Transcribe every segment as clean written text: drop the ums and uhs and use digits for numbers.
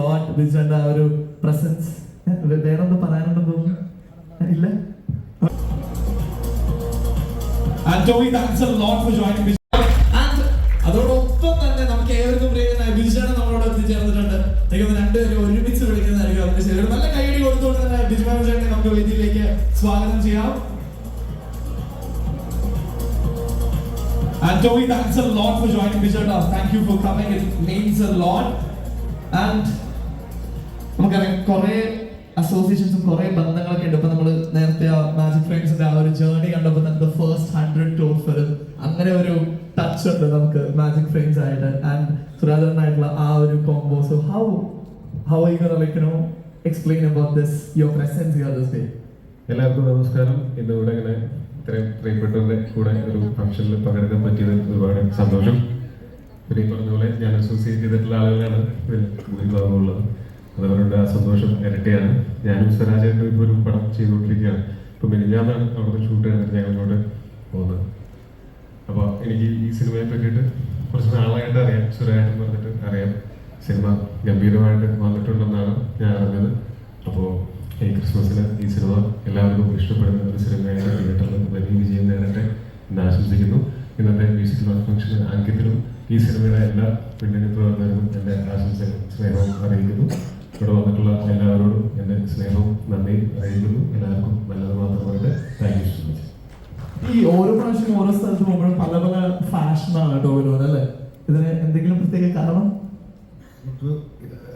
ലോട്ട് വിജയുടെ ആ ഒരു പ്രസൻസ്. വേറെ ഒന്ന് പറയാനുണ്ടെന്ന് തോന്നുന്നു ഇല്ല. Joey, thanks a lot for joining me. And അതോടൊപ്പം തന്നെ നമുക്ക് ഏവർക്കും പ്രിയനായ ബിജുചേട്ടൻ നമ്മളോട് എത്തിച്ചേർന്നിട്ടുണ്ട്. എനിക്ക് രണ്ടുപേരും ഒരുമിച്ച് വിളിക്കുന്നതായിരിക്കും അതിന്റെ ശരി. നല്ല കൈയടി കൊടുത്തുകൊണ്ട് തന്നെ ബിജുചേട്ടനെ നമുക്ക് വേദിയിലേക്ക് സ്വാഗതം ചെയ്യാം. And Joey, thanks a lot for joining me, Bishata. Thank you for coming. It means a lot. And നമുക്കറിയാം കുറെ അസോസിയേഷൻസും കുറെ ബന്ധങ്ങളൊക്കെ ഉണ്ട്. ഇപ്പൊ നമ്മൾ നേരത്തെ മാജിക് ഫ്രെയിംസിന്റെ ആ ഒരു ജേർണി കണ്ടപ്പോൾ തന്നെ ഫസ്റ്റ് 100 ടൂർ ഫിലിം അങ്ങനെ ഒരു ടച്ച് ഉണ്ട് നമുക്ക് മാജിക് ഫ്രെയിംസ് ആയിട്ട് ആൻഡ് സുരാജനായിട്ടുള്ള ആ ഒരു combo. So how are you gonna like explain about this your presence here this day? എല്ലാവർക്കും നമസ്കാരം. ഇന്ന് ഇവിടെ ഇങ്ങനെ ഇത്രയും പ്രിയപ്പെട്ടവരുടെ കൂടെ ഒരു ഫംഗ്ഷനിൽ പങ്കെടുക്കാൻ പറ്റിയത് ഒരുപാട് സന്തോഷം. പിന്നെ ഈ പറഞ്ഞ പോലെ ഞാൻ അസോസിയേറ്റ് ചെയ്തിട്ടുള്ള ആളുകളാണ് ഇതിൽ ഭൂരിഭാഗമുള്ളത്. അതവരുടെ ആ സന്തോഷം ഇരട്ടിയാണ്. ഞാനും സ്വരാജായിട്ട് ഇപ്പോൾ ഒരു പടം ചെയ്തുകൊണ്ടിരിക്കുകയാണ്. ഇപ്പോൾ മിനിഞ്ഞാന്നാണ് അവിടെ ഷൂട്ട് ചെയ്തിട്ട് ഞങ്ങൾ ഇങ്ങോട്ട് പോകുന്നത്. അപ്പോൾ എനിക്ക് ഈ സിനിമയെ പറ്റിയിട്ട് കുറച്ച് നാളായിട്ട് അറിയാം. സ്വരാജ് പറഞ്ഞിട്ട് അറിയാം. സിനിമ ഗംഭീരമായിട്ട് വന്നിട്ടുണ്ടെന്നാണ് ഞാൻ അറിഞ്ഞത്. അപ്പോൾ ഈ ക്രിസ്മസിന് ഈ സിനിമ എല്ലാവർക്കും ഇഷ്ടപ്പെടുന്ന ഒരു സിനിമയായിട്ട് തിയേറ്ററിൽ വലിയ വിജയം നേടട്ടെ എന്ന് ആശംസിക്കുന്നു. ഇന്നത്തെ മ്യൂസിക് ലോഞ്ച് ഫംഗ്ഷന് അങ്കിത്തിനും ഈ സിനിമയുടെ എല്ലാ പിന്നണി പ്രവർത്തകർക്കും എൻ്റെ ആശംസകളും സ്നേഹവും അറിയിക്കുന്നു. ഇവിടെ വന്നിട്ടുള്ള എല്ലാവരോടും എൻ്റെ സ്നേഹവും നന്ദി അറിയിക്കുന്നു. എല്ലാവർക്കും നല്ലത് മാത്രമായിട്ട് താങ്ക് യു സോ മച്ച്. ഈ ഓരോ പ്രാവശ്യം ഓരോ സ്ഥലത്ത് പോകുമ്പോഴും പല പല ഫാഷനാണ് ടോവിനോട് അല്ലേ? ഇതിന് എന്തെങ്കിലും പ്രത്യേക കാരണം?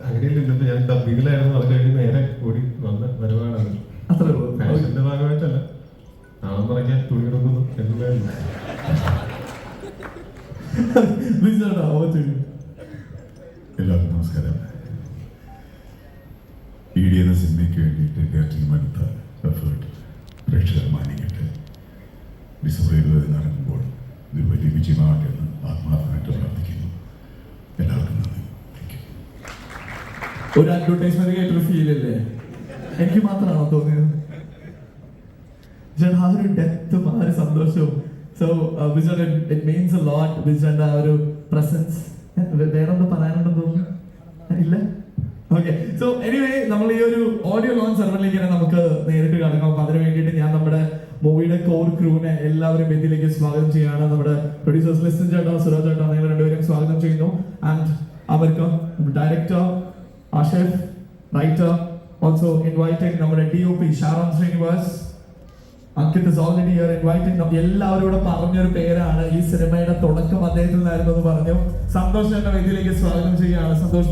അങ്ങനെയല്ല, ഞാൻ ഡബിങ്ങിലായിരുന്നു. അത് കഴിഞ്ഞ് നേരെ കൂടി വന്ന വരുവാണ്. അത്രേ ഉള്ളൂ. ഫാഷന്റെ ഭാഗമായിട്ടല്ല, നാളെ പറയാൻ തുണി കൊടുക്കുന്നു എന്നതായിരുന്നു. എല്ലാവർക്കും നമസ്കാരം. ഈടി എന്ന സിനിമയ്ക്ക് വേണ്ടിയിട്ട് തിയേറ്ററിൽ അടുത്ത എഫേർട്ട് പ്രേക്ഷകർ മാനിക്കട്ടെ. ഡിസംബർ 20 നടക്കുമ്പോൾ ഇത് വലിയ വിജയമാകട്ടെ എന്ന് ആത്മാർത്ഥമായിട്ട് പ്രാർത്ഥിക്കുന്നു. എല്ലാവർക്കും നന്ദി. ഒരു അഡ്വർടൈസ്മെന്റ് കേട്ടൊരു ഫീൽ അല്ലേ? എനിക്ക് മാത്രമാണോ തോന്നിയത്? ആ ഒരു ഡെപ്തും ആ ഒരു സന്തോഷവും. So Vijay it means a lot. വിജയുടെ ആ ഒരു പ്രസൻസ്. വേറെ ഒന്ന് പറയാനുണ്ടെന്ന് തോന്നുന്നു ഇല്ല. ഓക്കെ, സോ എനിവേ നമ്മൾ ഈ ഒരു ഓഡിയോ ലോഞ്ച് സെറമണിയിലേക്ക് നമുക്ക് നേരിട്ട് കടക്കാം. അപ്പൊ അതിന് വേണ്ടിയിട്ട് ഞാൻ നമ്മുടെ മൂവിയുടെ കോർ ക്രൂവിനെ എല്ലാവരും വേദിയിലേക്ക് സ്വാഗതം ചെയ്യാണ്. നമ്മുടെ പ്രൊഡ്യൂസേഴ്സ് ലിസ്റ്റൻ ചേട്ടാ, സുരാജ് ചേട്ടാ, നിങ്ങൾ രണ്ടുപേരും സ്വാഗതം ചെയ്യുന്നു. ആൻഡ് അവർക്ക് director Ashif, writer, also inviting നമ്മുടെ DOP Sharon Srinivas. Ankit is already here inviting. എല്ലാവരോടും പറഞ്ഞൊരു പേരാണ്, ഈ സിനിമയുടെ തുടക്കം അദ്ദേഹത്തിൽ നിന്നായിരുന്നു എന്ന് പറഞ്ഞു. സന്തോഷം എന്ന വേദിയിലേക്ക് സ്വാഗതം ചെയ്യുകയാണ്. സന്തോഷം.